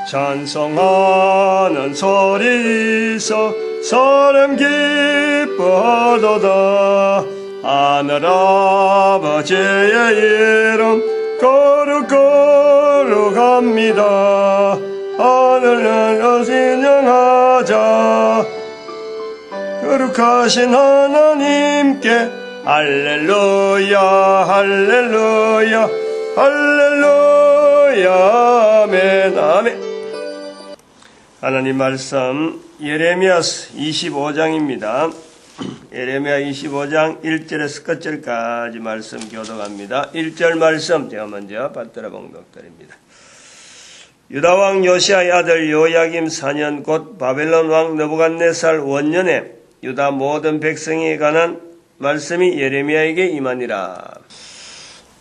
찬송하는 소리서 사람 기뻐하도다. 하늘아버지의 이름 거룩거룩합니다. 하늘나라 신령하자. 거룩하신 하나님께 할렐루야 할렐루야 할렐루야 아멘 아멘. 하나님 말씀 예레미야서 25장입니다. 예레미야 25장 1절에서 끝절까지 말씀 교독합니다. 1절 말씀 제가 먼저 받들어 봉독드립니다. 유다왕 요시아의 아들 요야김 4년 곧 바벨론 왕 느부갓네살 원년에 유다 모든 백성에 관한 말씀이 예레미야에게 임하니라.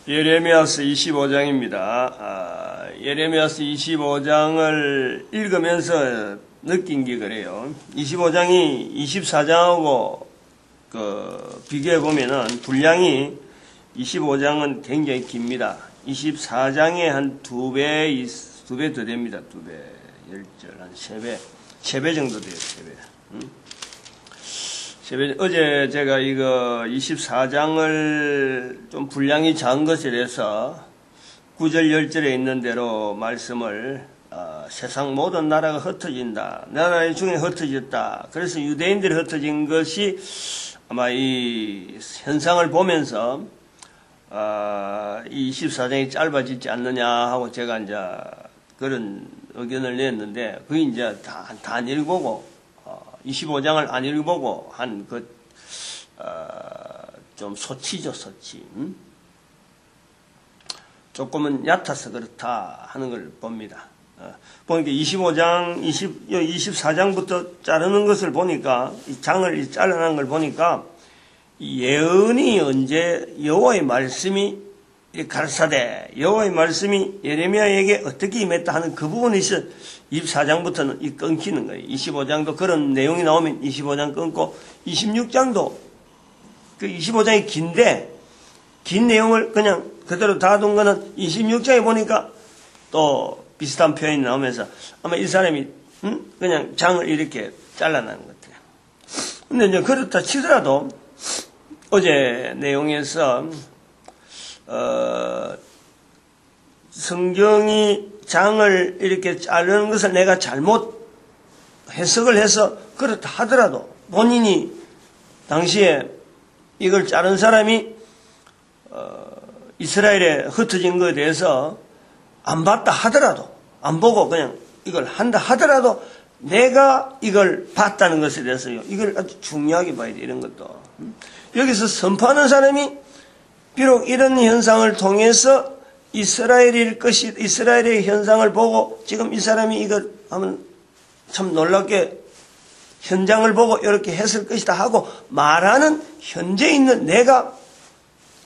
예레미야서 25장입니다. 예레미야서 25장을 읽으면서 느낀 게 그래요. 25장이 24장하고 비교해 보면은 분량이 25장은 굉장히 깁니다. 24장에 한 두 배 더 됩니다. 2배, 10절, 한 3배 정도 돼요. 3배. 어제 제가 이거 24장을 좀 분량이 작은 것에 대해서 9절 10절에 있는 대로 말씀을 세상 모든 나라가 흩어진다. 나라 중에 흩어졌다. 그래서 유대인들이 흩어진 것이 아마 이 현상을 보면서 이 24장이 짧아지지 않느냐 하고 제가 이제 그런 의견을 냈는데 그게 이제 다 안 읽어보고 25장을 안 읽어보고 한 좀 소치죠, 소치. 조금은 얕아서 그렇다 하는 걸 봅니다. 보니까 24장부터 자르는 것을 보니까, 이 장을 잘라낸 걸 보니까, 예언이 언제 여호와의 말씀이 가르사대, 여호와의 말씀이 예레미야에게 어떻게 임했다 하는 그 부분이 있어 24장부터는 끊기는 거예요. 25장도 그런 내용이 나오면 25장 끊고, 26장도, 그 25장이 긴데, 긴 내용을 그냥 그대로 닫은 거는 26장에 보니까 또 비슷한 표현이 나오면서 아마 이 사람이 그냥 장을 이렇게 잘라내는 것 같아요. 근데 이제 그렇다 치더라도 어제 내용에서 성경이 장을 이렇게 자르는 것을 내가 잘못 해석을 해서 그렇다 하더라도 본인이 당시에 이걸 자른 사람이 이스라엘에 흩어진 것에 대해서 안 봤다 하더라도, 안 보고 그냥 이걸 한다 하더라도 내가 이걸 봤다는 것에 대해서요, 이걸 아주 중요하게 봐야 돼. 이런 것도 여기서 선포하는 사람이 비록 이런 현상을 통해서 이스라엘일 것이, 이스라엘의 현상을 보고 지금 이 사람이 이걸 하면 참 놀랍게 현장을 보고 이렇게 했을 것이다 하고 말하는 현재 있는 내가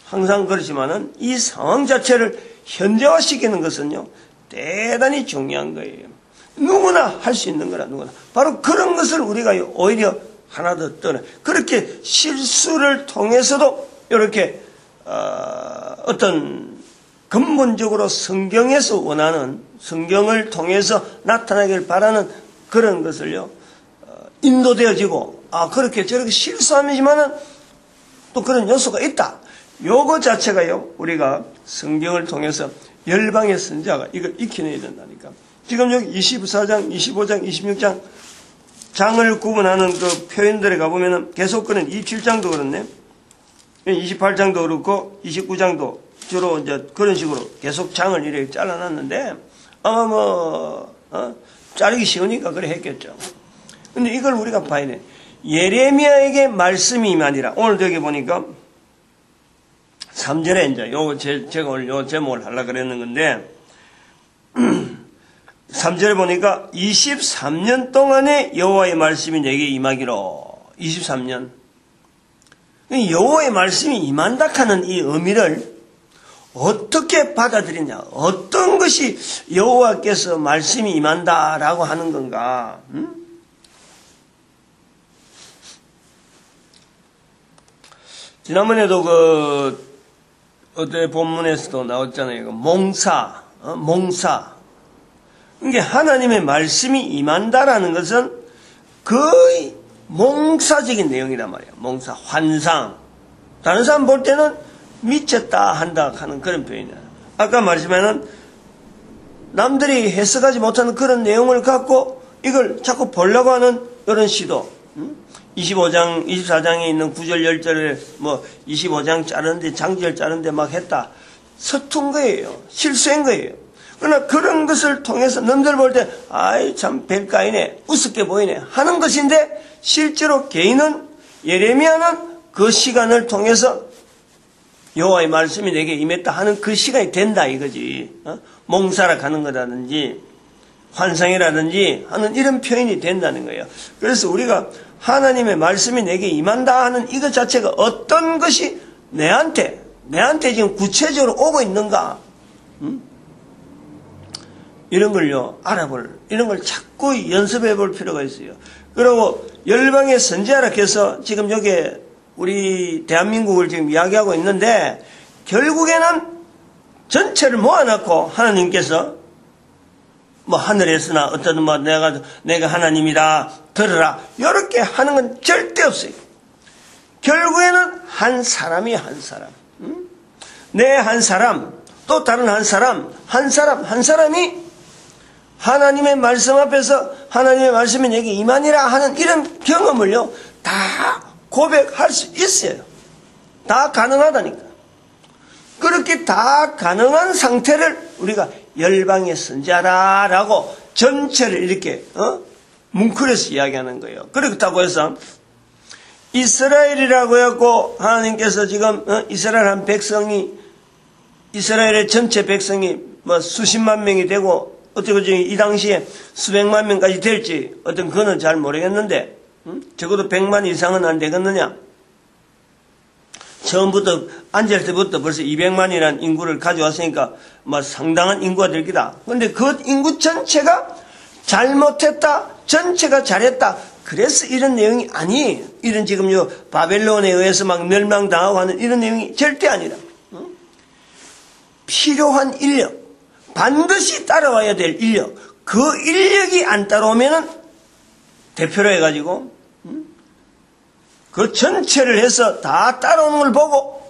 항상 그렇지만은 이 상황 자체를 현재화시키는 것은요, 대단히 중요한 거예요. 누구나 할 수 있는 거라, 누구나. 바로 그런 것을 우리가 오히려 하나 더 떠나. 그렇게 실수를 통해서도 이렇게, 어떤 근본적으로 성경에서 원하는, 성경을 통해서 나타나길 바라는 그런 것을요, 인도되어지고, 그렇게 저렇게 실수하지만은 또 그런 요소가 있다. 요거 자체가요, 우리가 성경을 통해서 열방의 선자가 이걸 익혀내야 된다니까. 지금 여기 24장, 25장, 26장 장을 구분하는 그 표현들에 가보면은 계속 그런 27장도 그렇네. 28장도 그렇고 29장도 주로 이제 그런 식으로 계속 장을 이렇게 잘라놨는데 아마 자르기 쉬우니까 그래 했겠죠. 근데 이걸 우리가 봐야 돼. 예레미야에게 말씀이 임하니라. 오늘 여기 보니까 3절에 이제 제가 오늘 요 제목을 하려고 그랬는 건데 3절에 보니까 23년 동안에 여호와의 말씀이 내게 임하기로. 23년. 여호와의 말씀이 임한다 하는 이 의미를 어떻게 받아들이냐, 어떤 것이 여호와께서 말씀이 임한다라고 하는 건가. 지난번에도 어제 본문에서도 나왔잖아요. 몽사. 이게 하나님의 말씀이 임한다라는 것은 거의 몽사적인 내용이란 말이에요. 몽사, 환상. 다른 사람 볼 때는 미쳤다 한다 하는 그런 표현이에요. 아까 말씀에는 남들이 해석하지 못하는 그런 내용을 갖고 이걸 자꾸 보려고 하는 이런 시도. 25장, 24장에 있는 9절, 10절을 25장 자르는데, 장절 자르는데 막 했다. 서툰 거예요. 실수한 거예요. 그러나 그런 것을 통해서 남들 볼 때, 아이, 참, 별가이네. 우습게 보이네. 하는 것인데, 실제로 개인은, 예레미야는 그 시간을 통해서 여호와의 말씀이 내게 임했다 하는 그 시간이 된다 이거지. 몽사라 가는 거라든지, 환상이라든지 하는 이런 표현이 된다는 거예요. 그래서 우리가 하나님의 말씀이 내게 임한다 하는 이것 자체가 어떤 것이 내한테 지금 구체적으로 오고 있는가? 이런 걸요, 이런 걸 자꾸 연습해 볼 필요가 있어요. 그리고 열방의 선지자라 해서 지금 여기에 우리 대한민국을 지금 이야기하고 있는데, 결국에는 전체를 모아놓고 하나님께서 하늘에서나 어떤 내가 하나님이다 들으라 이렇게 하는 건 절대 없어요. 결국에는 한 사람이 한 사람, 내 한 사람, 또 다른 한 사람이 하나님의 말씀 앞에서 하나님의 말씀이 내게 임하니라 하는 이런 경험을요 다 고백할 수 있어요. 다 가능하다니까. 그렇게 다 가능한 상태를 우리가 열방의 선지자라라고 전체를 이렇게 뭉클해서 이야기하는 거예요. 그렇다고 해서 이스라엘이라고 해갖고 하나님께서 지금 이스라엘 한 백성이, 이스라엘의 전체 백성이 수십만 명이 되고 어떻게 이 당시에 수백만 명까지 될지 어떤 그거는 잘 모르겠는데 적어도 100만 이상은 안 되겠느냐. 처음부터 앉을 때부터 벌써 200만이라는 인구를 가져왔으니까 상당한 인구가 될 기다. 그런데 그 인구 전체가 잘못했다, 전체가 잘했다. 그래서 이런 내용이 아니에요. 이런 지금 바벨론에 의해서 막 멸망당하고 하는 이런 내용이 절대 아니라. 필요한 인력, 반드시 따라와야 될 인력, 그 인력이 안 따라오면은 대표로 해가지고 그 전체를 해서 다 따라오는 걸 보고,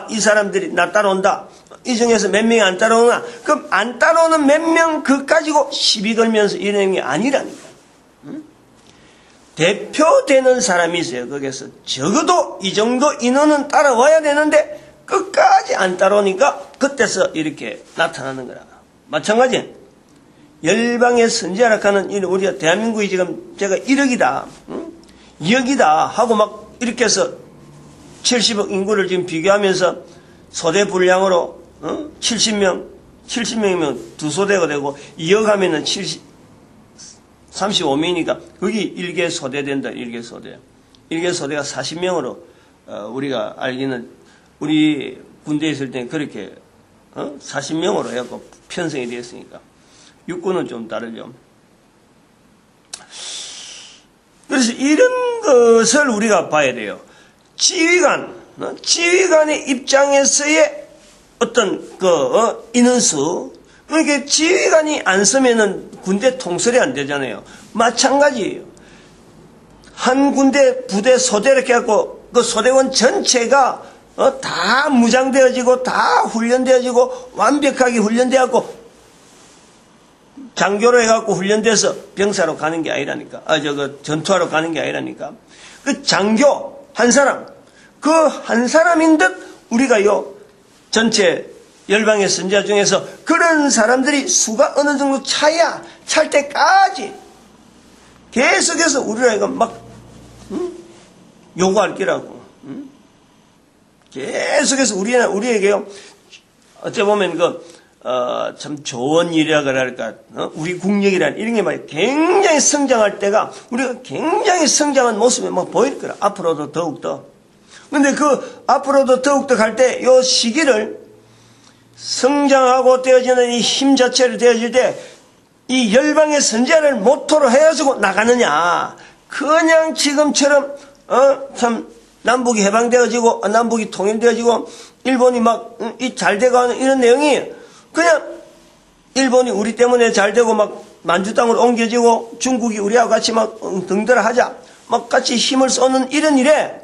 이 사람들이 나 따라온다. 이 중에서 몇 명이 안 따라오나? 그럼 안 따라오는 몇 명 그 가지고 시비 걸면서 이런 게 아니라니까. 대표되는 사람이 있어요. 거기서 적어도 이 정도 인원은 따라와야 되는데 끝까지 안 따라오니까 그때서 이렇게 나타나는 거라. 마찬가지. 열방의 선지자라 하는 우리가 대한민국이 지금 제가 1억이다. 2억이다 하고 막 이렇게 해서 70억 인구를 지금 비교하면서 소대 분량으로 70명이면 두 소대가 되고 2억 하면은 35명이니까 거기 1개 소대 된다. 1개 소대. 1개 소대가 40명으로 우리가 알기는 우리 군대에 있을 때 그렇게 40명으로 해갖고 편성이 되었으니까 육군은 좀 다르죠. 그래서 이런 것을 우리가 봐야 돼요. 지휘관의 입장에서의 어떤 인원수. 그러니까 지휘관이 안 쓰면은 군대 통솔이 안 되잖아요. 마찬가지예요. 한 군대 부대 소대 이렇게 해갖고 그 소대원 전체가 다 무장되어지고 다 훈련되어지고 완벽하게 훈련되어갖고 장교로 해갖고 훈련돼서 병사로 가는 게 아니라니까. 전투하러 가는 게 아니라니까. 그 장교 한 사람, 그 한 사람인 듯 우리가 전체 열방의 선지자 중에서 그런 사람들이 수가 어느 정도 찰 때까지 계속해서 우리가 이거 막, 요구할 기라고. 계속해서 우리에게요, 어째 보면 참 좋은 일이라 그럴까, 우리 국력이란 이런 게 막 굉장히 성장할 때가 우리가 굉장히 성장한 모습이 막 보일 거라. 앞으로도 더욱더. 근데 그 앞으로도 더욱더 갈 때 요 시기를 성장하고 되어지는 이 힘 자체를 되어질 때 이 열방의 선지자를 모토로 해가지고 나가느냐. 그냥 지금처럼, 참, 남북이 해방되어지고, 남북이 통일되어지고, 일본이 막, 잘 돼가는 이런 내용이 그냥 일본이 우리 때문에 잘 되고 막 만주 땅으로 옮겨지고 중국이 우리하고 같이 막 등들어 하자. 막 같이 힘을 쏟는 이런 일에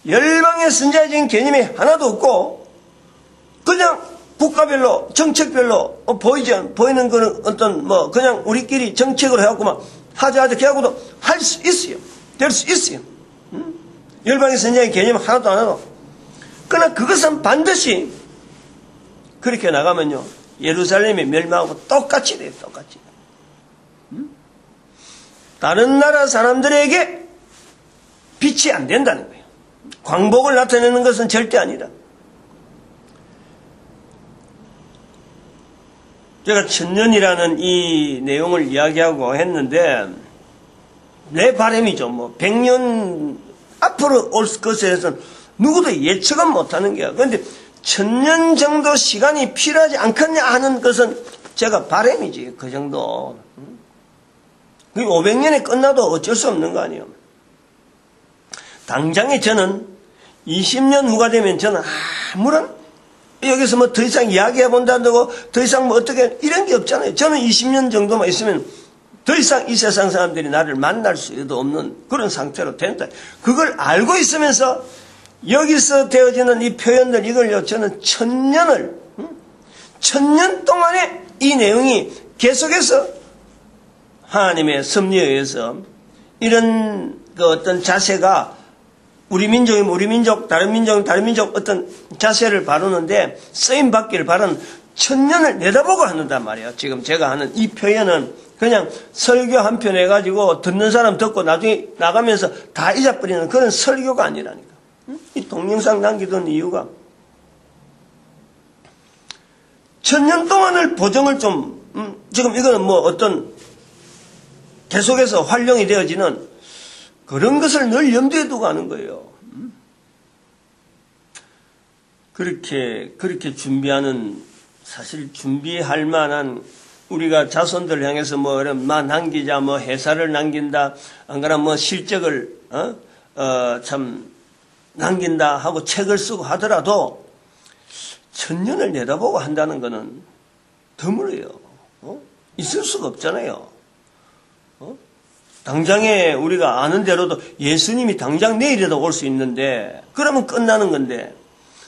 열방의 선자적인 개념이 하나도 없고 그냥 국가별로 정책별로 보이는 그런 어떤 그냥 우리끼리 정책으로 해갖고 막 하자 걔하고도 할 수 있어요. 될 수 있어요. 열방의 선자의 개념 하나도 안 하고. 그러나 그것은 반드시 그렇게 나가면요 예루살렘이 멸망하고 똑같이 돼요. 똑같이. 다른 나라 사람들에게 빛이 안 된다는 거예요. 광복을 나타내는 것은 절대 아니다. 제가 천년이라는 이 내용을 이야기하고 했는데 내 바람이죠. 100년 앞으로 올 것에 대해서는 누구도 예측은 못하는 게야. 그런데 1000년 정도 시간이 필요하지 않겠냐 하는 것은 제가 바람이지. 그 정도. 500년에 끝나도 어쩔 수 없는 거 아니에요. 당장에 저는 20년 후가 되면 저는 아무런 여기서 더 이상 이야기해 본다고 더 이상 어떻게 이런 게 없잖아요. 저는 20년 정도만 있으면 더 이상 이 세상 사람들이 나를 만날 수도 없는 그런 상태로 된다. 그걸 알고 있으면서 여기서 되어지는 이 표현들 이걸요 저는 1000년 동안에 이 내용이 계속해서 하나님의 섭리에 의해서 이런 어떤 자세가 우리 민족이면 우리 민족, 다른 민족이면 다른 민족 어떤 자세를 바르는데 쓰임 받기를 바라는 1000년을 내다보고 한단 말이에요. 지금 제가 하는 이 표현은 그냥 설교 한 편 해가지고 듣는 사람 듣고 나중에 나가면서 다 잊어버리는 그런 설교가 아니라니까. 이 동영상 남기던 이유가 1000년 동안을 보정을 좀 지금 이거는 어떤 계속해서 활용이 되어지는 그런 것을 늘 염두에 두고 하는 거예요. 그렇게 준비하는, 사실 준비할 만한, 우리가 자손들 향해서 남기자, 회사를 남긴다, 안 그러면 실적을, 참, 남긴다 하고 책을 쓰고 하더라도, 1000년을 내다보고 한다는 거는 드물어요. 있을 수가 없잖아요. 당장에 우리가 아는 대로도 예수님이 당장 내일이라도 올 수 있는데 그러면 끝나는 건데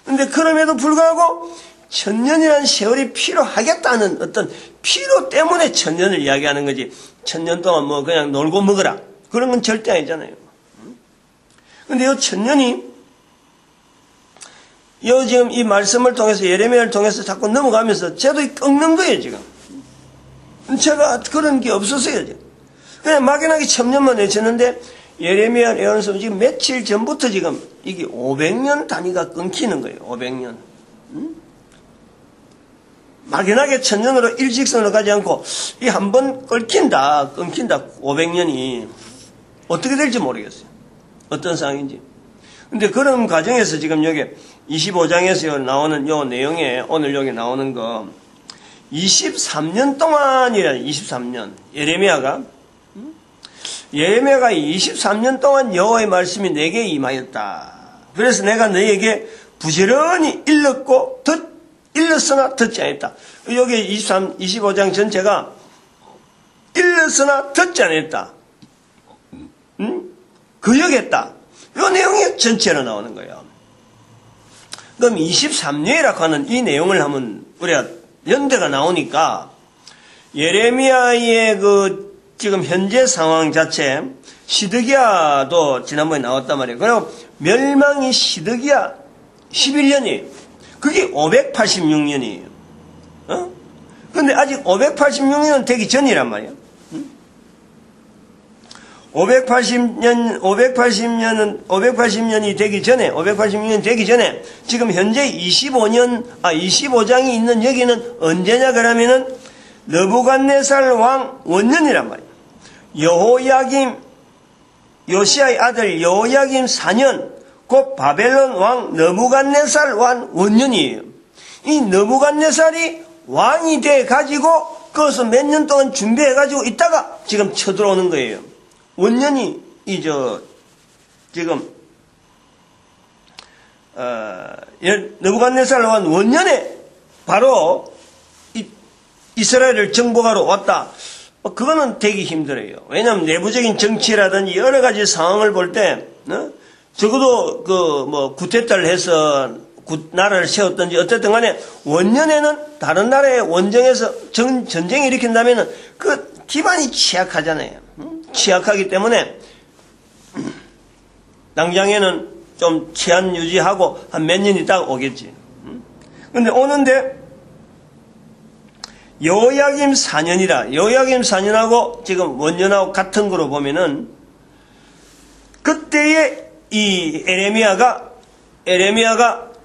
근데 그럼에도 불구하고 1000년이라는 세월이 필요하겠다는 어떤 필요 때문에 1000년을 이야기하는 거지 1000년 동안 그냥 놀고 먹으라 그런 건 절대 아니잖아요. 근데 이 1000년이 지금 이 말씀을 통해서 예레미야를 통해서 자꾸 넘어가면서 저도 꺾는 거예요 지금. 제가 그런 게 없었어요 지금. 그냥 막연하게 1000년만 외쳤는데 예레미야 예언서 지금 며칠 전부터 지금 이게 500년 단위가 끊기는 거예요. 500년. 막연하게 1000년으로 일직선으로 가지 않고 이 한번 끊긴다 500년이 어떻게 될지 모르겠어요. 어떤 상황인지. 근데 그런 과정에서 지금 여기 25장에서 나오는 요 내용에 오늘 여기 나오는 거 23년 동안이라 23년 예레미야가 23년 동안 여호와의 말씀이 내게 임하였다. 그래서 내가 너희에게 부지런히 일렀으나 듣지 않았다. 여기 25장 전체가 일렀으나 듣지 않았다. 거역했다. 이 내용이 전체로 나오는 거예요. 그럼 23년이라고 하는 이 내용을 하면 우리가 연대가 나오니까 예레미야의 지금 현재 상황 자체 시드기야도 지난번에 나왔단 말이에요. 그리고 멸망이 시드기야 11년이 그게 586년이에요. 근데 아직 586년은 되기 전이란 말이에요. 580년이 되기 전에 586년 되기 전에 지금 현재 25장이 있는 여기는 언제냐 그러면은 느부갓네살 왕 원년이란 말이에요. 요시야의 아들 여호야김 4년 곧 바벨론 왕 느부갓네살 왕 원년이에요. 이 느부갓네살이 왕이 돼 가지고 그것을 몇 년 동안 준비해 가지고 있다가 지금 쳐들어오는 거예요. 원년이 지금 느부갓네살 왕 원년에 바로 이스라엘을 정복하러 왔다. 그거는 되기 힘들어요. 왜냐하면 내부적인 정치라든지 여러 가지 상황을 볼 때, 적어도 구태타를 해서 나라를 세웠든지 어쨌든 간에 원년에는 다른 나라의 원정에서 전쟁을 일으킨다면은 그 기반이 취약하잖아요. 취약하기 때문에 당장에는 좀 치안 유지하고 한 몇 년 있다가 오겠지. 근데 오는데 여호야김 4년이라 여호야김 4년하고 지금 원년하고 같은 거로 보면은 그때에 이 에레미야가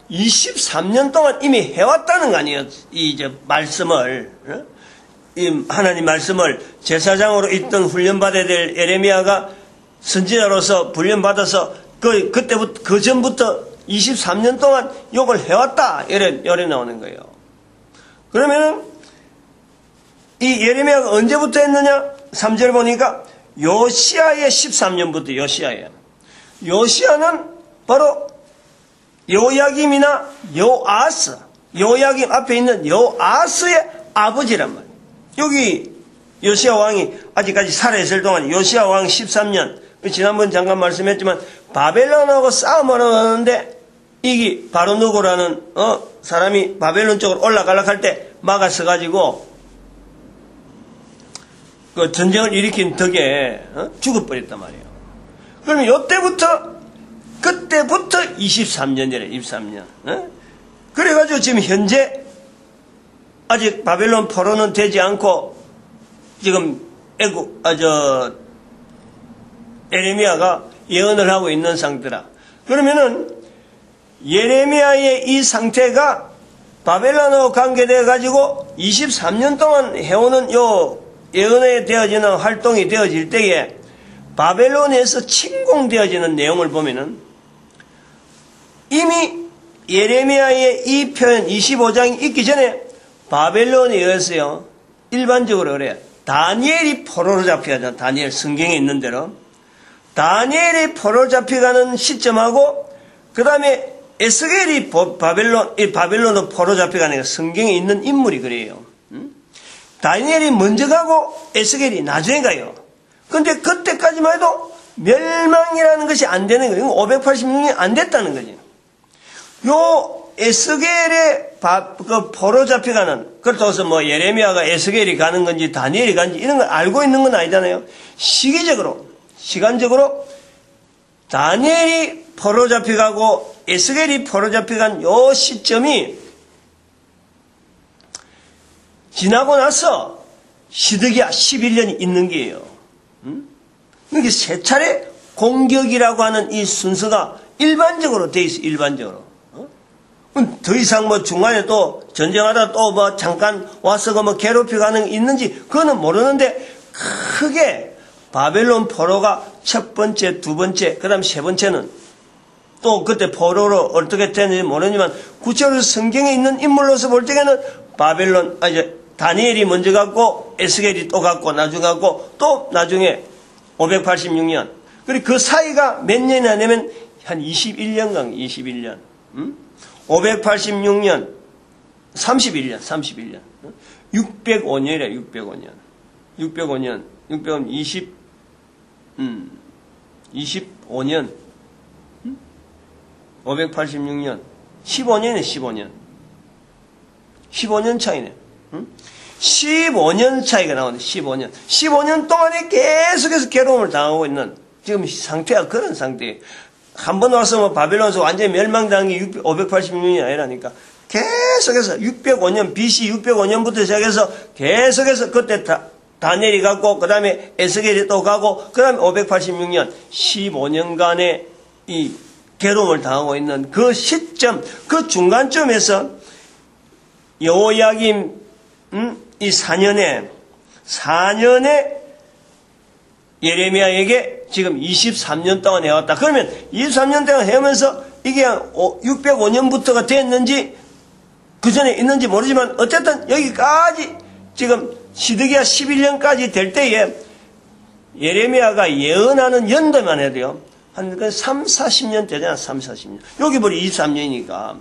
23년 동안 이미 해왔다는 거 아니에요. 이제 말씀을 이 하나님 말씀을 제사장으로 있던 훈련받아야 될 에레미야가 선지자로서 훈련받아서 그때부터 그 전부터 23년 동안 욕을 해왔다 이래 나오는 거예요. 그러면은 이 예레미야가 언제부터 했느냐? 3절 보니까 요시야의 13년부터 요시야는 바로 요야김이나 요아스, 요야김 앞에 있는 요아스의 아버지란 말이에요. 여기 요시야 왕이 아직까지 살아있을 동안 요시야 왕 13년, 지난번 잠깐 말씀했지만 바벨론하고 싸움을 하는데 이게 바로 누구라는 사람이 바벨론 쪽으로 올라가려고 할 때 막아서가지고 그 전쟁을 일으킨 덕에 죽어버렸단 말이에요. 그러면 그때부터 23년이래, 23년. 그래가지고 지금 현재 아직 바벨론 포로는 되지 않고 지금 에레미야가 예언을 하고 있는 상태라. 그러면은 예레미야의 이 상태가 바벨론하고 관계되어 가지고 23년 동안 해오는 요 예언에 되어지는 활동이 되어질 때에 바벨론에서 침공되어지는 내용을 보면은 이미 예레미야의 이 표현 25장이 있기 전에 바벨론에 의해서요, 일반적으로 그래요. 다니엘이 포로로 잡혀가잖아. 다니엘 성경에 있는 대로. 다니엘이 포로로 잡혀가는 시점하고 그 다음에 에스겔이 바벨론으로 포로 잡혀가는 성경에 있는 인물이 그래요. 다니엘이 먼저 가고 에스겔이 나중에 가요. 근데 그때까지만 해도 멸망이라는 것이 안 되는 거예요. 586년이 안 됐다는 거지. 요 에스겔의 포로 잡혀가는, 그렇다고 해서 예레미야가 에스겔이 가는 건지 다니엘이 가는지 이런 걸 알고 있는 건 아니잖아요. 시간적으로 다니엘이 포로 잡혀가고 에스겔이 포로 잡혀간 요 시점이 지나고 나서 시드기야 11년이 있는 게예요. 이게 세 차례 공격이라고 하는 이 순서가 일반적으로 돼 있어. 일반적으로. 더 이상 중간에 또 전쟁하다 또 잠깐 와서 괴롭혀가는 게 있는지 그거는 모르는데, 크게 바벨론 포로가 첫 번째, 두 번째, 그 다음 세 번째는 또 그때 포로로 어떻게 됐는지 모르지만 구체적으로 성경에 있는 인물로서 볼 때에는 다니엘이 먼저 갔고 에스겔이 또 갔고 나중에 갔고 또 나중에 586년. 그리고 그 사이가 몇 년이 아니면 한 21년간 21년. 586년 31년 605년이래. 605년 25년 586년 15년이네. 15년 차이네. 15년 차이가 나오네. 15년 동안에 계속해서 괴로움을 당하고 있는 지금 상태가 그런 상태예요. 한 번 와서 바벨론에서 완전히 멸망당한 게 586년이 아니라니까. 계속해서 605년, BC 605년부터 시작해서 계속해서 그때 다니엘이 가고, 그 다음에 에스겔이 또 가고, 그 다음에 586년, 15년간의 이 괴로움을 당하고 있는 그 시점, 그 중간쯤에서 여호야김, 이 4년에 예레미야에게 지금 23년 동안 해왔다. 그러면 23년 동안 해오면서 이게 605년부터가 됐는지 그 전에 있는지 모르지만 어쨌든 여기까지 지금 시드기야 11년까지 될 때에 예레미야가 예언하는 연도만 해도요. 한 3, 40년 되잖아. 3, 40년. 여기 보니 23년이니까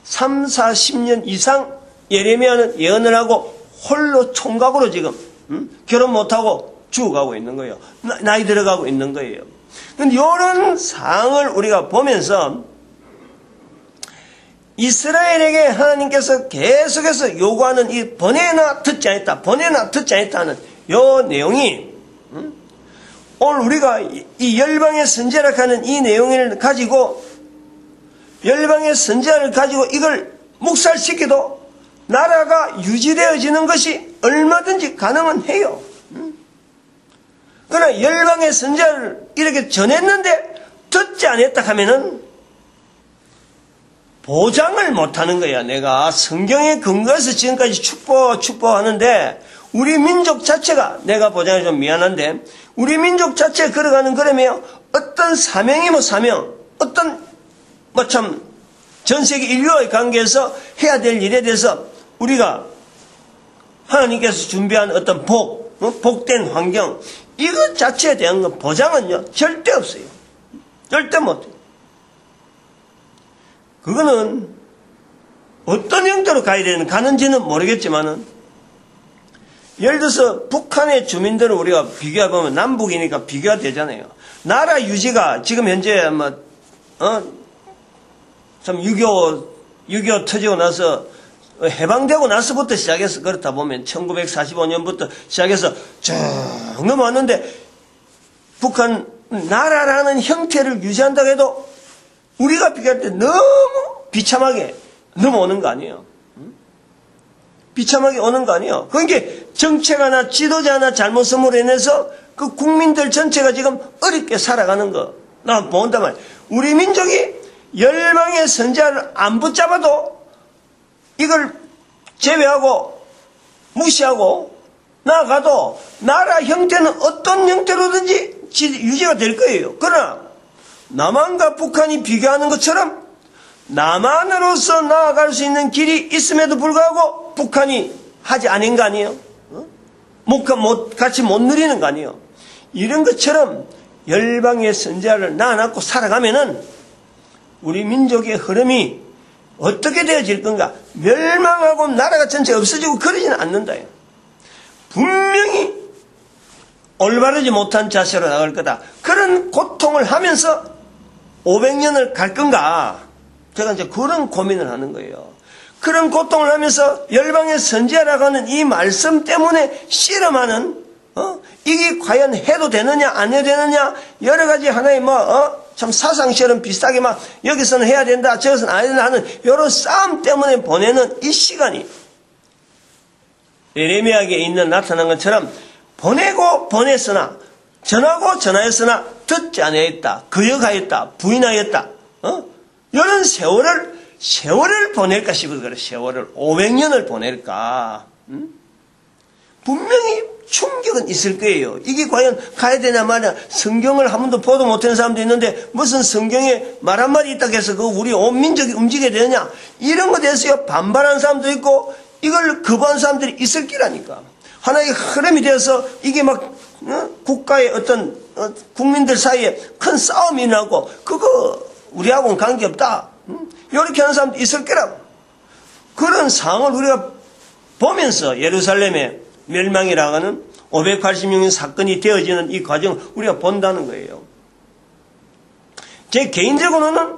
3, 40년 이상 예레미야는 예언을 하고 홀로 총각으로 지금 결혼 못하고 죽어가고 있는 거예요. 나이 들어가고 있는 거예요. 근데 이런 상황을 우리가 보면서 이스라엘에게 하나님께서 계속해서 요구하는 이 번뇌나 듣지 않았다, 번뇌나 듣지 않았다 하는 요 내용이 오늘 우리가 이 열방의 선지자라 하는 이 내용을 가지고 열방의 선지자를 가지고 이걸 묵살시켜도 나라가 유지되어지는 것이 얼마든지 가능은 해요. 그러나 열방의 선지자를 이렇게 전했는데 듣지 않았다 하면은 보장을 못하는 거야. 내가 성경에 근거해서 지금까지 축복하는데 우리 민족 자체가, 내가 보장이 좀 미안한데 우리 민족 자체가 걸어가는 걸으면 어떤 사명이면 사명, 어떤 참 전세계 인류의 관계에서 해야 될 일에 대해서 우리가 하나님께서 준비한 어떤 복된 환경, 이것 자체에 대한 보장은요 절대 없어요. 절대 못해요. 그거는 어떤 형태로 가는지는 모르겠지만은, 예를 들어서 북한의 주민들을 우리가 비교해보면 남북이니까 비교가 되잖아요. 나라 유지가 지금 현재 참 6.25 터지고 나서 해방되고 나서부터 시작해서 그렇다 보면 1945년부터 시작해서 쭉 넘어왔는데 북한 나라라는 형태를 유지한다고 해도 우리가 비교할 때 너무 비참하게 넘어오는 거 아니에요. 비참하게 오는 거 아니에요. 그러니까 정책 하나, 지도자 하나 잘못함으로 인해서 그 국민들 전체가 지금 어렵게 살아가는 거 나 본단 말이에요. 우리 민족이 열방의 선지자를 안 붙잡아도 이걸 제외하고 무시하고 나아가도 나라 형태는 어떤 형태로든지 유지가 될 거예요. 그러나 남한과 북한이 비교하는 것처럼 남한으로서 나아갈 수 있는 길이 있음에도 불구하고 북한이 하지 않은 거 아니에요? 같이 못 누리는 거 아니에요? 이런 것처럼 열방의 선지자를 낳아놓고 살아가면은 우리 민족의 흐름이 어떻게 되어질 건가? 멸망하고 나라가 전체 없어지고 그러지는 않는다. 분명히 올바르지 못한 자세로 나갈 거다. 그런 고통을 하면서 500년을 갈 건가? 제가 이제 그런 고민을 하는 거예요. 그런 고통을 하면서 열방의 선지자라고 하는 이 말씀 때문에 씨름하는, 이게 과연 해도 되느냐, 안 해도 되느냐, 여러 가지 하나의 참 사상처럼 비슷하게 여기서는 해야 된다, 저기서는 안 해야 된다 하는 여러 싸움 때문에 보내는 이 시간이 예레미야에게 있는 나타난 것처럼 보내고 보냈으나, 전하고 전하였으나 듣지 아니하였다, 거역하였다, 부인하였다, 이런 세월을 보낼까 싶어서 그래. 세월을 500년을 보낼까? 분명히 충격은 있을 거예요. 이게 과연 가야 되냐 말이야. 성경을 한 번도 보도 못하는 사람도 있는데 무슨 성경에 말 한마디 있다고 해서 우리 온 민족이 움직여야 되느냐, 이런 것에 대해서 반발하는 사람도 있고 이걸 거부하는 사람들이 있을 거라니까. 하나의 흐름이 되어서 이게 국가의 어떤 국민들 사이에 큰 싸움이 일어나고 그거 우리하고는 관계없다, 이렇게 하는 사람도 있을 거라고. 그런 상황을 우리가 보면서 예루살렘의 멸망이라고 하는 586년 사건이 되어지는 이 과정을 우리가 본다는 거예요. 제 개인적으로는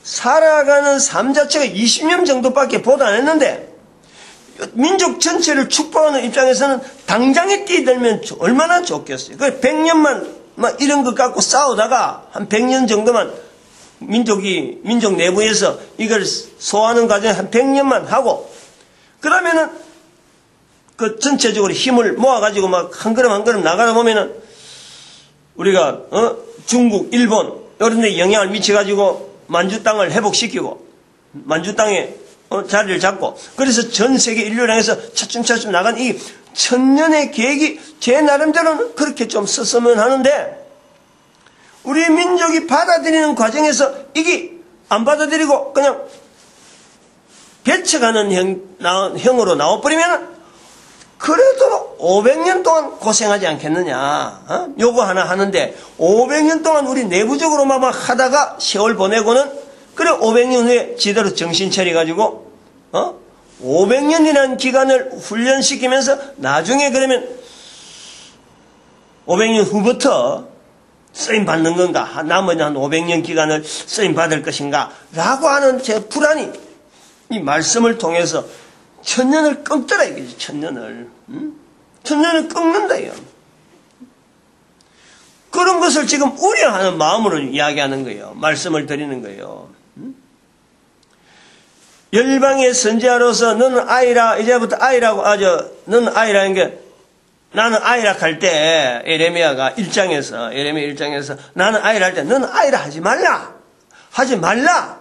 살아가는 삶 자체가 20년 정도밖에 보도 안 했는데 민족 전체를 축복하는 입장에서는 당장에 뛰들면 얼마나 좋겠어요. 100년만 이런 것 갖고 싸우다가 한 100년 정도만 민족 내부에서 이걸 소화하는 과정에 한 100년만 하고, 그러면은 그 전체적으로 힘을 모아가지고 한 걸음 한 걸음 나가다 보면은 우리가 중국, 일본 이런 데 영향을 미쳐가지고 만주 땅을 회복시키고 만주 땅에 자리를 잡고, 그래서 전 세계 인류를 향해서 차츰차츰 나간 이 천년의 계획이 제 나름대로는 그렇게 좀 썼으면 하는데, 우리 민족이 받아들이는 과정에서 이게 안 받아들이고 그냥 배쳐가는 형으로 나와버리면 그래도 500년 동안 고생하지 않겠느냐. 요거 하나 하는데 500년 동안 우리 내부적으로만 하다가 세월 보내고는 그래 500년 후에 제대로 정신 차려가지고 500년이라는 기간을 훈련시키면서 나중에 그러면 500년 후부터 쓰임 받는 건가? 나머지 한 500년 기간을 쓰임 받을 것인가? 라고 하는 제 불안이 이 말씀을 통해서 천년을 끊더라 이거지. 천년을. 천년을 끊는다요. 그런 것을 지금 우려하는 마음으로 이야기하는 거예요. 말씀을 드리는 거예요. 열방의 선지자로서 너는 아이라, 이제부터 아이라고, 너는 아이라는 게, 나는 아이라 할 때, 예레미야 1장에서, 나는 아이라 할 때, 너는 아이라 하지 말라! 하지 말라!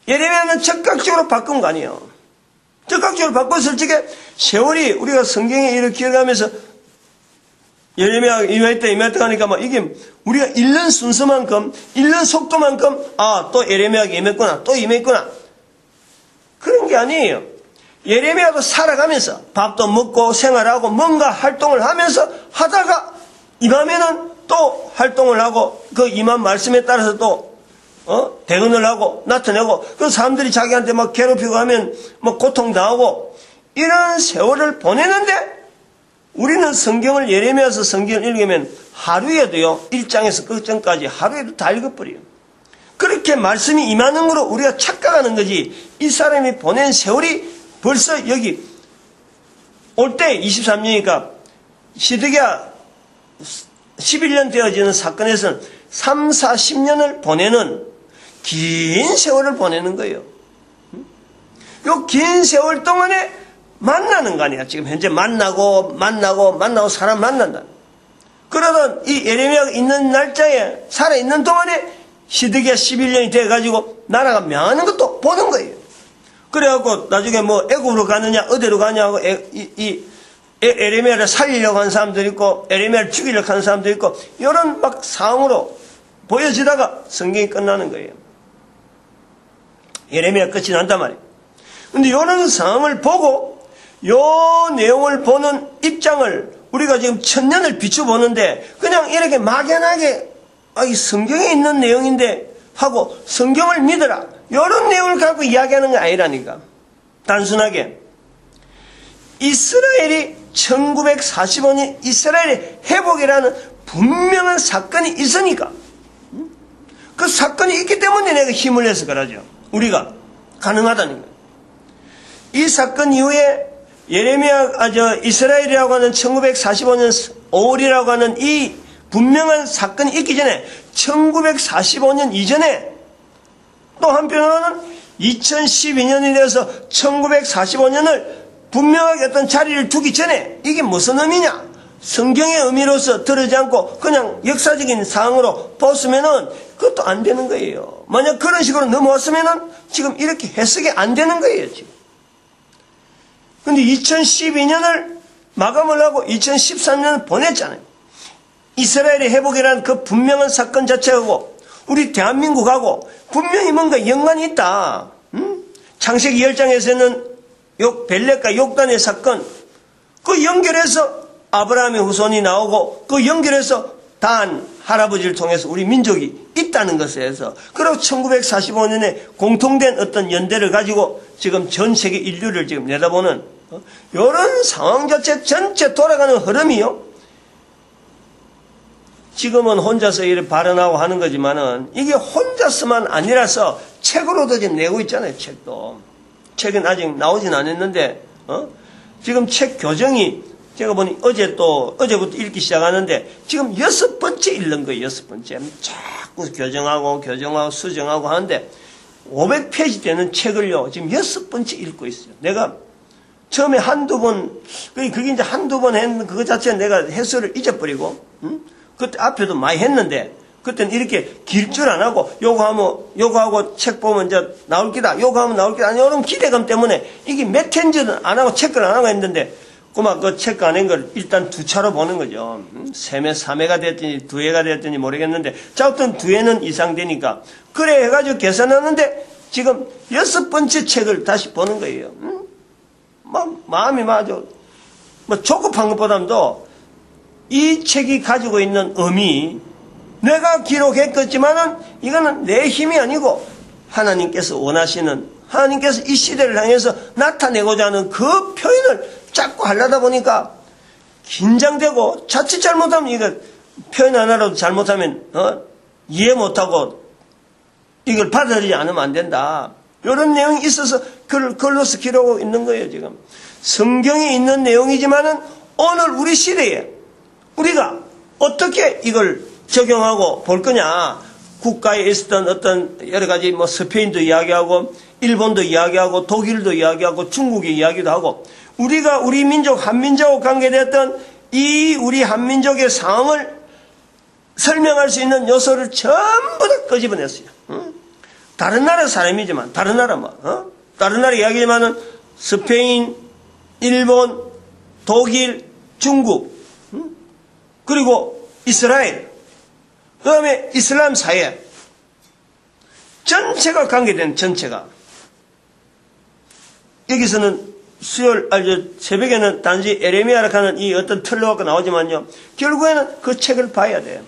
예레미야는 적극적으로 바꾼 거 아니에요. 적극적으로 바꿨을 적에, 세월이 우리가 성경에 이렇게 기억하면서, 예레미야 임했다 하니까 이게 우리가 읽는 순서만큼, 읽는 속도만큼, 또 예레미야가 임했구나, 또 임했구나. 그런 게 아니에요. 예레미야도 살아가면서 밥도 먹고 생활하고 뭔가 활동을 하면서 하다가 이맘에는 또 활동을 하고 그 임한 말씀에 따라서 또 대응을 하고 나타내고 그 사람들이 자기한테 막 괴롭히고 하면 고통당하고 이런 세월을 보내는데 우리는 성경을 예레미야서 성경을 읽으면 하루에도요 1장에서 끝장까지 하루에도 다 읽어버려요. 그렇게 말씀이 임하는 거로 우리가 착각하는 거지 이 사람이 보낸 세월이 벌써 여기 올 때 23년이니까 시드기야 11년 되어지는 사건에서는 3, 40년을 보내는 긴 세월을 보내는 거예요. 요 긴 세월 동안에 만나는 거 아니야. 지금 현재 만나고 사람 만난다. 그러던 이 예레미야가 있는 날짜에 살아있는 동안에 시드기야 11년이 돼가지고 나라가 명하는 것도 보는 거예요. 그래갖고 나중에 애굽으로 가느냐 어디로 가냐고 에레미야를 살리려고 하는 사람도 있고 에레미야를 죽이려고 하는 사람도 있고 이런 막 상황으로 보여지다가 성경이 끝나는 거예요. 예레미야 끝이 난단 말이에요. 근데 이런 상황을 보고 요 내용을 보는 입장을 우리가 지금 천년을 비춰보는데 그냥 이렇게 막연하게 이 성경에 있는 내용인데 하고 성경을 믿어라 이런 내용을 갖고 이야기하는 게 아니라니까. 단순하게 이스라엘이 1945년 이스라엘의 회복이라는 분명한 사건이 있으니까 그 사건이 있기 때문에 내가 힘을 내서 그러죠. 우리가 가능하다는 거예요. 이 사건 이후에 이스라엘이라고 하는 1945년 5월이라고 하는 이 분명한 사건이 있기 전에 1945년 이전에 또 한편으로는 2012년이 돼서 1945년을 분명하게 어떤 자리를 두기 전에 이게 무슨 의미냐? 성경의 의미로서 들으지 않고 그냥 역사적인 상황으로 봤으면은 그것도 안 되는 거예요. 만약 그런 식으로 넘어왔으면은 지금 이렇게 해석이 안 되는 거예요, 지금. 근데 2012년을 마감을 하고 2013년을 보냈잖아요. 이스라엘의 회복이라는 그 분명한 사건 자체하고 우리 대한민국하고 분명히 뭔가 연관이 있다. 창세기 10장에서는 벨렉과 욕단의 사건 그 연결해서 아브라함의 후손이 나오고 그 연결해서 단 할아버지를 통해서 우리 민족이 있다는 것에서 그리고 1945년에 공통된 어떤 연대를 가지고 지금 전 세계 인류를 지금 내다보는 이런 상황 자체 전체 돌아가는 흐름이요. 지금은 혼자서 이렇게 발언하고 하는 거지만은 이게 혼자서만 아니라서 책으로도 지금 내고 있잖아요. 책은 아직 나오진 않았는데 지금 책 교정이 제가 보니 어제부터 읽기 시작하는데 지금 6번째 읽는 거예요. 6번째 자꾸 교정하고 수정하고 하는데 500페이지 되는 책을요 지금 6번째 읽고 있어요. 내가 처음에 그게 이제 한두 번 했는 그거 자체는 내가 해설을 잊어버리고 그때 앞에도 많이 했는데 그때는 이렇게 길 줄 안 하고 요거하고 책 보면 이제 나올 기다 요거하면 나올 기다 이런 기대감 때문에 이게 몇 회인지는 안 하고 체크를 안 하고 했는데 그 체크 안 한 걸 일단 두 차로 보는 거죠. 3회가 됐더니 2회가 됐더니 모르겠는데 자꾸든 2회는 이상 되니까 그래 해가지고 계산하는데 지금 6번째 책을 다시 보는 거예요. 마음이 아주 조급한 것보다도 이 책이 가지고 있는 의미, 내가 기록했겠지만은 이거는 내 힘이 아니고 하나님께서 원하시는, 하나님께서 이 시대를 향해서 나타내고자 하는 그 표현을 자꾸 하려다 보니까 긴장되고 자칫 잘못하면 이거 표현 하나라도 잘못하면 이해 못하고 이걸 받아들이지 않으면 안 된다. 이런 내용이 있어서 글로서 기록하고 있는 거예요. 지금 성경에 있는 내용이지만은 오늘 우리 시대에 우리가 어떻게 이걸 적용하고 볼 거냐. 국가에 있었던 어떤 여러 가지 스페인도 이야기하고 일본도 이야기하고 독일도 이야기하고 중국의 이야기도 하고 우리가 우리 민족 한민족하고 관계됐던 이 우리 한민족의 상황을 설명할 수 있는 요소를 전부 다 끄집어냈어요. 다른 나라 사람이지만 다른 나라 다른 나라 이야기지만은 스페인, 일본, 독일, 중국 그리고 이스라엘 그 다음에 이슬람 사회 전체가 관계된 전체가 여기서는 새벽에는 단지 에레미야라고 하는 이 어떤 틀로 갖고 나오지만요 결국에는 그 책을 봐야 돼요.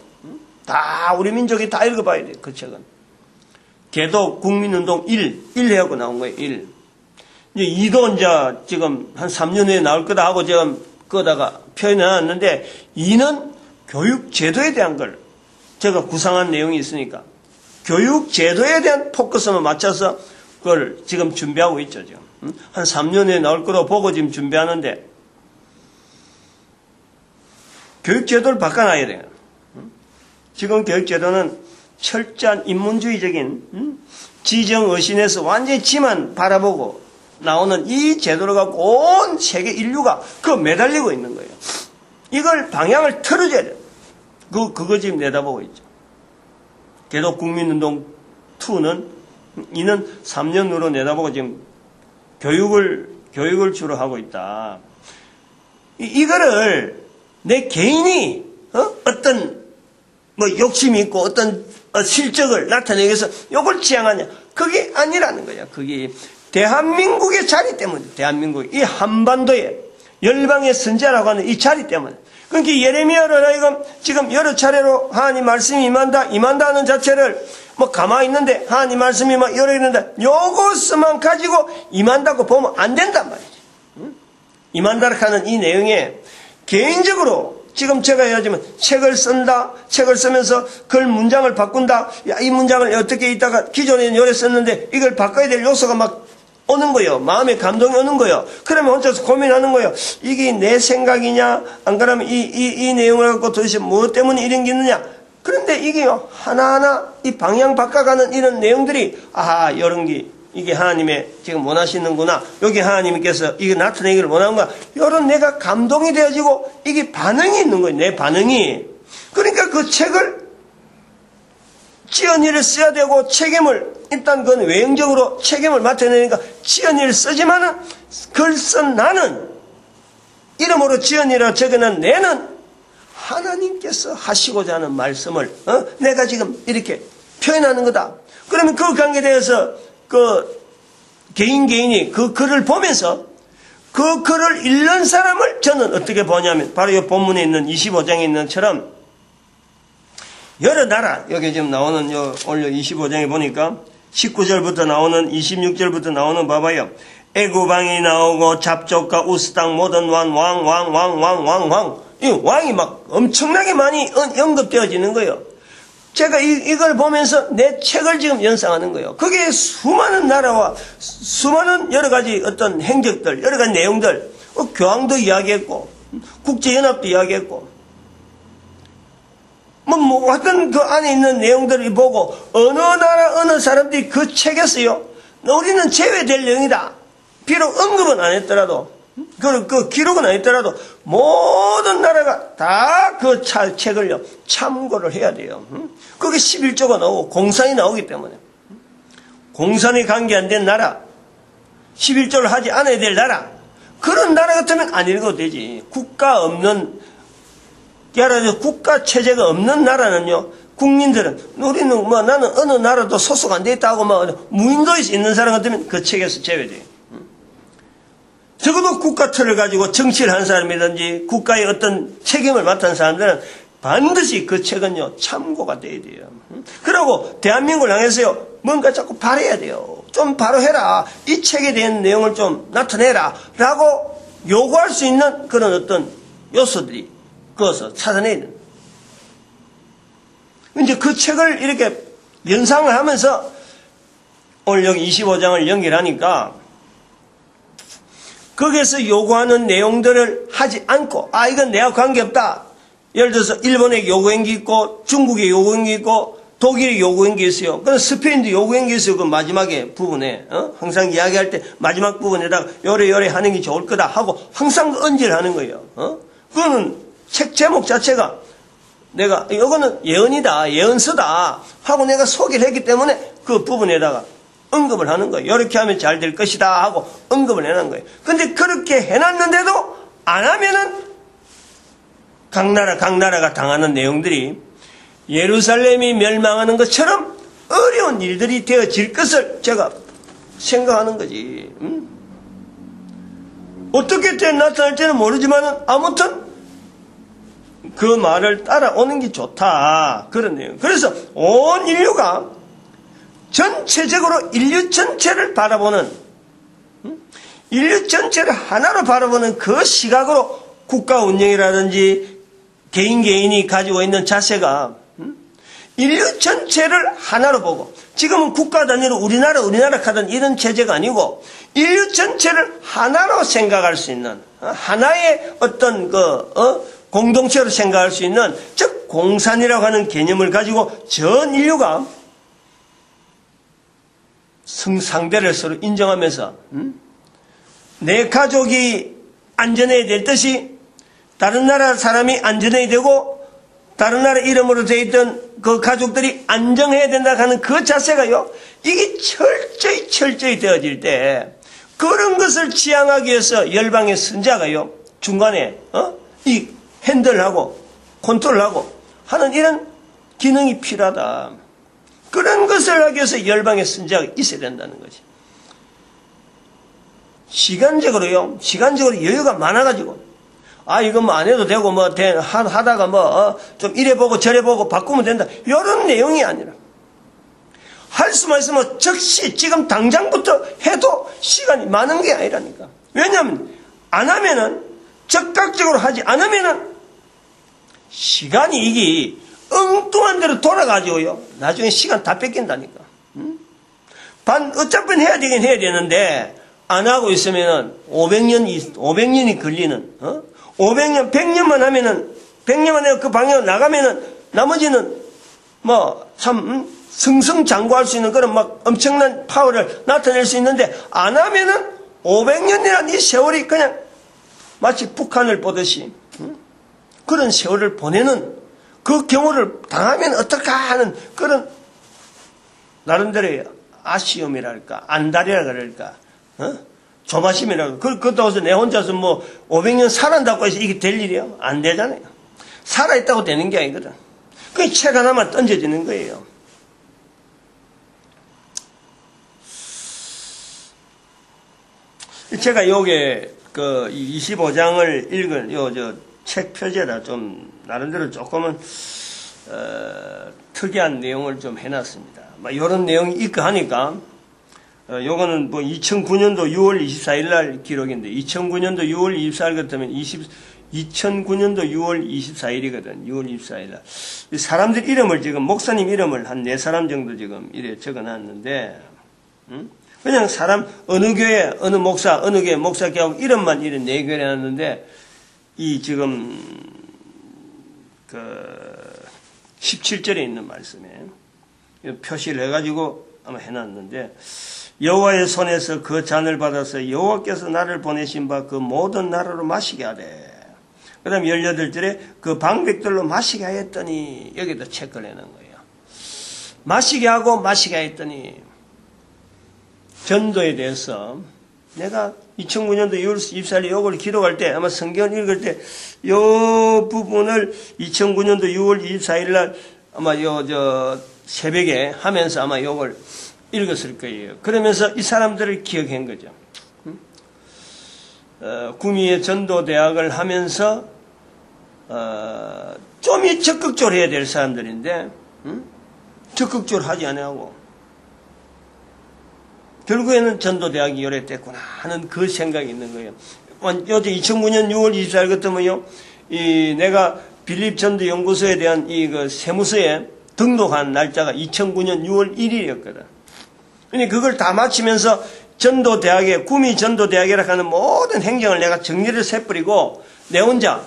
다 우리 민족이 다 읽어봐야 돼요. 그 책은 개독 국민운동 1 해갖고 나온 거예요. 1 이제 2도 이제 지금 한 3년 후에 나올 거다 하고 지금 거다가 표현해놨는데 2는 교육 제도에 대한 걸 제가 구상한 내용이 있으니까 교육 제도에 대한 포커스만 맞춰서 그걸 지금 준비하고 있죠. 지금 한 3년 후에 나올 거로 보고 지금 준비하는데 교육 제도를 바꿔놔야 돼요. 지금 교육 제도는 철저한 인문주의적인 지정의신에서 완전히 지만 바라보고 나오는 이 제도를 갖고 온 세계 인류가 매달리고 있는 거예요. 이걸 방향을 틀어줘야 돼요. 그거 지금 내다보고 있죠. 개독 국민운동 2는 이는 3년 후로 내다보고 지금 교육을 주로 하고 있다. 이거를 내 개인이 어떤 욕심이 있고 어떤 실적을 나타내기 위해서 이걸 지향하냐? 그게 아니라는 거야. 그게 대한민국의 자리 때문에 대한민국 이 한반도에 열방의 선지자라고 하는 이 자리 때문에 그러니까 예레미야를 지금 여러 차례로 하나님 말씀이 임한다 하는 자체를 가만히 있는데 하나님 말씀이 여러 있는데 요것만 가지고 임한다고 보면 안 된단 말이지. 임한다고 하는 이 내용에 개인적으로 지금 제가 해야지만 책을 쓴다. 책을 쓰면서 글 문장을 바꾼다. 야, 이 문장을 어떻게 있다가 기존에 요래 썼는데 이걸 바꿔야 될 요소가 오는 거예요. 마음에 감동이 오는 거예요. 그러면 혼자서 고민하는 거예요. 이게 내 생각이냐? 안 그러면 이 내용을 갖고 도대체 무엇 때문에 이런 게 있느냐? 그런데 이게 하나하나 이 방향 바꿔가는 이런 내용들이 이런 게 이게 하나님의 지금 원하시는구나. 여기 하나님께서 이게 나타내기를 원하는 거야. 이런 내가 감동이 되어지고 이게 반응이 있는 거예요. 내 반응이. 그러니까 그 책을 지연이를 써야 되고 책임을 일단 그건 외형적으로 책임을 맡아내니까 지연이를 쓰지만은 글 쓴 나는 이름으로 지연이라 적어놓은 내는 하나님께서 하시고자 하는 말씀을 내가 지금 이렇게 표현하는 거다. 그러면 그 관계에 대해서 그 개인이 그 글을 보면서 그 글을 읽는 사람을 저는 어떻게 보냐면 바로 이 본문에 있는 25장에 있는 것처럼 여러 나라 여기 지금 나오는 올려 25장에 보니까 19절부터 나오는 26절부터 나오는 봐봐요. 애굽왕이 나오고 잡족과 우스당 모든 왕 이 왕이 엄청나게 많이 언급되어지는 거예요. 제가 이걸 보면서 내 책을 지금 연상하는 거예요. 거기에 수많은 나라와 수많은 여러 가지 어떤 행적들, 여러 가지 내용들, 교황도 이야기했고, 국제연합도 이야기했고, 어떤 그 안에 있는 내용들을 보고, 어느 나라, 어느 사람들이 그 책에서요, 우리는 제외될 내용이다. 비록 언급은 안 했더라도, 그 기록은 안 했더라도, 모든 나라가 다 그 책을요, 참고를 해야 돼요. 그게 11조가 나오고, 공산이 나오기 때문에. 공산에 관계 안 된 나라, 11조를 하지 않아야 될 나라, 그런 나라 같으면 안 읽어도 되지. 국가 없는, 국가 체제가 없는 나라는요, 국민들은, 우리는 나는 어느 나라도 소속 안 돼 있다고 무인도에 있는 사람 같으면 그 책에서 제외돼요. 적어도 국가 틀을 가지고 정치를 한 사람이든지 국가의 어떤 책임을 맡은 사람들은 반드시 그 책은요, 참고가 돼야 돼요. 그리고 대한민국을 향해서요, 뭔가 자꾸 바라야 돼요. 좀 바로 해라. 이 책에 대한 내용을 좀 나타내라. 라고 요구할 수 있는 그런 어떤 요소들이 그것을 찾아내야 됩니다. 이제 그 책을 이렇게 연상을 하면서 오늘 여기 25장을 연결하니까 거기에서 요구하는 내용들을 하지 않고, 이건 내가 관계없다. 예를 들어서 일본에 요구한 게 있고, 중국에 요구한 게 있고, 독일에 요구한 게 있어요. 그럼 스페인도 요구한 게 있어요. 그 마지막에 부분에. 항상 이야기할 때 마지막 부분에다가 요래 하는 게 좋을 거다 하고 항상 언질하는 거예요. 그거는 책 제목 자체가 내가 이거는 예언이다, 예언서다 하고 내가 소개를 했기 때문에 그 부분에다가 언급을 하는 거예요. 이렇게 하면 잘 될 것이다 하고 언급을 해놓은 거예요. 근데 그렇게 해놨는데도 안 하면은 각 나라가 당하는 내용들이 예루살렘이 멸망하는 것처럼 어려운 일들이 되어질 것을 제가 생각하는 거지. 어떻게 나타날지는 모르지만 아무튼 그 말을 따라오는 게 좋다. 그런 내용. 그래서 온 인류가 전체적으로 인류 전체를 바라보는, 인류 전체를 하나로 바라보는 그 시각으로 국가 운영이라든지 개인이 가지고 있는 자세가 인류 전체를 하나로 보고, 지금은 국가 단위로 우리나라 하던 이런 체제가 아니고 인류 전체를 하나로 생각할 수 있는, 하나의 어떤 공동체로 생각할 수 있는, 즉 공산이라고 하는 개념을 가지고 전 인류가 성상대를 서로 인정하면서 내 가족이 안전해야 될 듯이 다른 나라 사람이 안전해야 되고 다른 나라 이름으로 되어 있던 그 가족들이 안정해야 된다 하는 그 자세가요, 이게 철저히 되어질 때 그런 것을 지향하기 위해서 열방의 선자가요 중간에 이 핸들하고 컨트롤하고 하는 이런 기능이 필요하다. 그런 것을 하기 위해서 열방의 선자가 있어야 된다는 거지. 시간적으로 여유가 많아가지고 이거 뭐 안 해도 되고 하다가 좀 이래 보고 저래 보고 바꾸면 된다, 이런 내용이 아니라 할 수만 있으면 즉시 지금 당장부터 해도 시간이 많은 게 아니라니까. 왜냐하면 안 하면은, 적극적으로 하지 않으면은 시간이 이게 엉뚱한 대로 돌아가지고요 나중에 시간 다 뺏긴다니까. 어차피 해야 되긴 해야 되는데 안 하고 있으면은 500년이 걸리는, 500년, 100년만 하면은, 100년만 해서 그 방향으로 나가면은 나머지는 참 승승장구할 수 있는 그런 엄청난 파워를 나타낼 수 있는데, 안 하면은 500년이라는 이 세월이 그냥 마치 북한을 보듯이 그런 세월을 보내는, 그 경우를 당하면 어떨까 하는 그런 나름대로의 아쉬움이랄까, 안달이라 그럴까, 조바심이라고. 그렇다고 해서 내 혼자서 500년 살아난다고 해서 이게 될 일이요? 안 되잖아요. 살아있다고 되는 게 아니거든. 그게 책 하나만 던져지는 거예요. 제가 요게 25장을 읽은 책 표지에다 좀 나름대로 조금은 특이한 내용을 좀 해놨습니다. 이런 내용이 있고 하니까 요거는 2009년도 6월 24일 날 기록인데, 2009년도 6월 24일 같으면 2009년도 6월 24일이거든. 6월 24일 날. 사람들 이름을 지금, 목사님 이름을 한 4사람 정도 지금 이래 적어놨는데, 그냥 사람, 어느 교회, 어느 목사, 어느 교회 목사 교하고 이름만 이래 4교회 해놨는데, 이 지금, 17절에 있는 말씀에 표시를 해가지고 아마 해놨는데, 여호와의 손에서 그 잔을 받아서 여호와께서 나를 보내신 바 그 모든 나라로 마시게 하되, 그 다음 18절에 그 방백들로 마시게 하였더니, 여기다 체크를 해놓은 거예요. 마시게 하고 마시게 하였더니, 전도에 대해서 내가 2009년도 6월 24일 요걸 기록할 때, 아마 성경을 읽을 때 요 부분을 2009년도 6월 24일 날 아마 새벽에 하면서 아마 요걸 읽었을 거예요. 그러면서 이 사람들을 기억한 거죠. 구미의 전도대학을 하면서 좀 적극적으로 해야 될 사람들인데 적극적으로 하지 않고 결국에는 전도대학이 요랬됐구나 하는 그 생각이 있는 거예요. 어제 2009년 6월 24일 같으면요, 내가 빌립 전도연구소에 대한 이 세무서에 등록한 날짜가 2009년 6월 1일이었거든. 근데 그걸 다 마치면서 전도대학에, 구미 전도대학이라고 하는 모든 행정을 내가 정리를 해버리고 내 혼자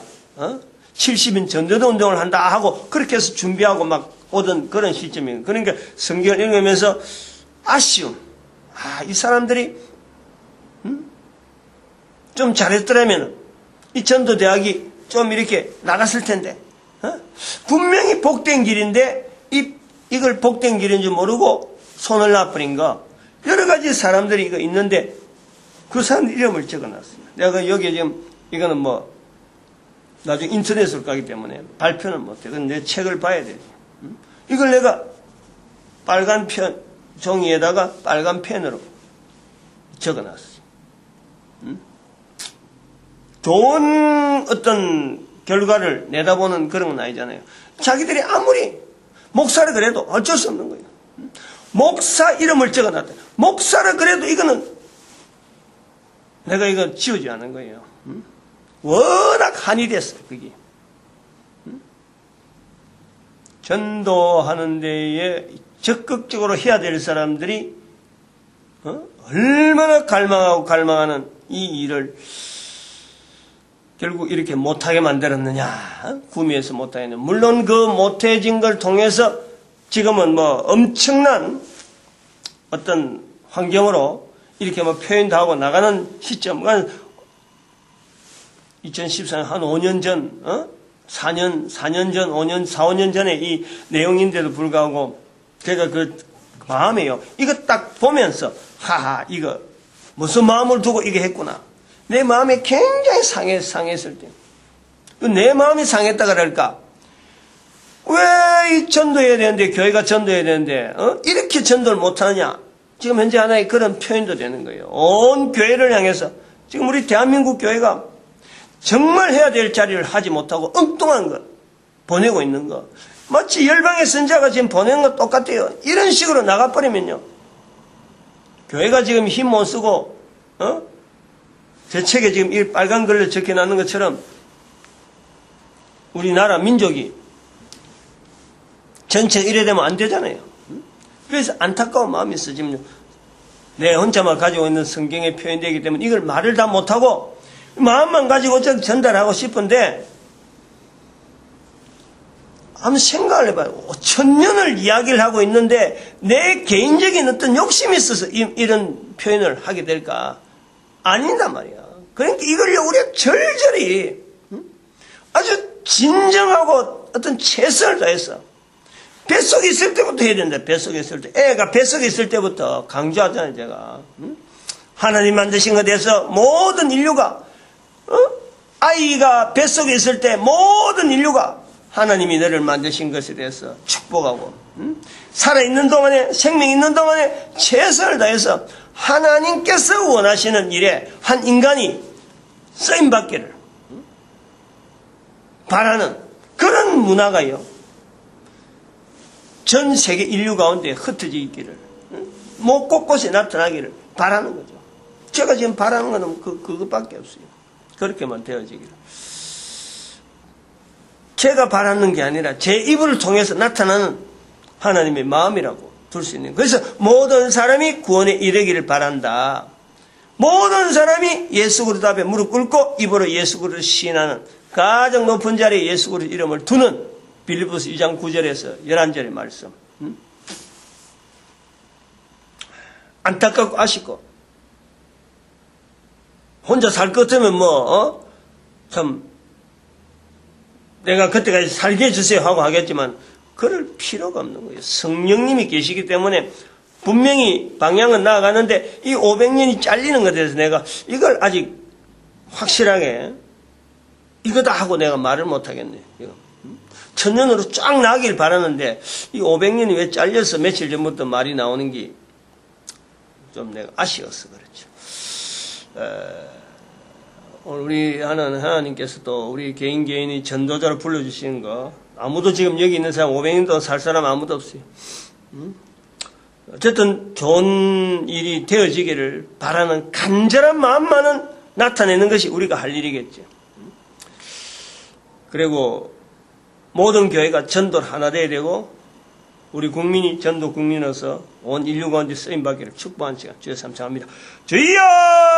70인 전도대 운동을 한다 하고 그렇게 해서 준비하고 막 오던 그런 시점이에요. 그러니까 성경을 읽으면서 아쉬움. 이 사람들이 좀 잘했더라면 이 전도대학이 좀 이렇게 나갔을 텐데 분명히 복된 길인데 이걸 복된 길인 줄 모르고 손을 놔버린 거 여러 가지 사람들이 이거 있는데 그 사람들 이름을 적어놨습니다. 내가 여기에 지금 이거는 뭐 나중에 인터넷으로 가기 때문에 발표는 못해. 그건 내 책을 봐야 되지. 이걸 내가 빨간 종이에다가 빨간 펜으로 적어놨어요. 좋은 어떤 결과를 내다보는 그런 건 아니잖아요. 자기들이 아무리 목사를 그래도 어쩔 수 없는 거예요. 목사 이름을 적어놨다. 목사를 그래도 이거는 내가 이거 지우지 않은 거예요. 워낙 한이 됐어요. 그게. 전도하는 데에 적극적으로 해야 될 사람들이 얼마나 갈망하는 이 일을 결국 이렇게 못하게 만들었느냐. 구미에서 못하게 했느냐. 물론 그 못해진 걸 통해서 지금은 뭐 엄청난 어떤 환경으로 이렇게 뭐 표현도 하고 나가는 시점. 2014년 한 5년 전, 4년 전, 5년, 4, 5년 전에 이 내용인데도 불구하고 제가 그 마음에요. 이거 딱 보면서 하하 이거 무슨 마음을 두고 이게 했구나. 내 마음이 굉장히 상했을 때. 내 마음이 상했다 그럴까? 왜 이 전도해야 되는데, 교회가 전도해야 되는데, 이렇게 전도를 못하느냐? 지금 현재 하나의 그런 표현도 되는 거예요. 온 교회를 향해서. 지금 우리 대한민국 교회가 정말 해야 될 자리를 하지 못하고 엉뚱한 것 보내고 있는 거. 마치 열방의 선자가 지금 보낸 것 똑같아요. 이런 식으로 나가버리면요. 교회가 지금 힘 못 쓰고, 제 책에 지금 이 빨간 글로 적혀놨는 것처럼 우리나라 민족이 전체 이래 되면 안 되잖아요. 그래서 안타까운 마음이 있어. 지금 내 혼자만 가지고 있는 성경에 표현되기 때문에 이걸 말을 다 못하고 마음만 가지고 전달하고 싶은데 한번 생각을 해봐요. 5,000년을 이야기를 하고 있는데 내 개인적인 어떤 욕심이 있어서 이런 표현을 하게 될까? 아닌단 말이야. 그러니까 이걸 우리가 절절히 아주 진정하고 어떤 최선을 다해서 뱃속에 있을 때부터 해야 된다. 뱃속에 있을 때. 애가 뱃속에 있을 때부터 강조하잖아요. 제가. 하나님 만드신 것에 대해서 모든 인류가 아이가 뱃속에 있을 때 모든 인류가 하나님이 너를 만드신 것에 대해서 축복하고 살아있는 동안에 생명 있는 동안에 최선을 다해서 하나님께서 원하시는 일에 한 인간이 쓰임받기를 바라는 그런 문화가요. 전 세계 인류 가운데 흩어져 있기를 뭐 곳곳에 나타나기를 바라는 거죠. 제가 지금 바라는 건 그것밖에 없어요. 그렇게만 되어지기를. 제가 바라는 게 아니라 제 입을 통해서 나타나는 하나님의 마음이라고 둘 수 있는 거예요. 그래서 모든 사람이 구원에 이르기를 바란다. 모든 사람이 예수 그리스도 앞에 무릎 꿇고 입으로 예수 그리스도를 시인하는 가장 높은 자리에 예수 그리스도 이름을 두는 빌립보서 2장 9절에서 11절의 말씀. 안타깝고 아쉽고 혼자 살 것 같으면 참 내가 그때까지 살게 해주세요 하고 하겠지만 그럴 필요가 없는 거예요. 성령님이 계시기 때문에 분명히 방향은 나아가는데 이 500년이 잘리는 것에 대해서 내가 이걸 아직 확실하게 이거다 하고 내가 말을 못하겠네. 이거. 천년으로 쫙 나길 바라는데 이 500년이 왜 잘려서 며칠 전부터 말이 나오는 게 좀 내가 아쉬웠어. 그렇죠. 오늘 우리 하나님께서도 우리 개인이 전도자로 불러주시는 거 아무도 지금 여기 있는 사람 500년 동안 살 사람 아무도 없어요. 어쨌든 좋은 일이 되어지기를 바라는 간절한 마음만은 나타내는 것이 우리가 할 일이겠죠. 그리고 모든 교회가 전도를 하나 돼야 되고 우리 국민이 전도 국민으로서 온 인류 가운데 쓰임받기를 축복하는 시간 주여 삼창합니다. 주여!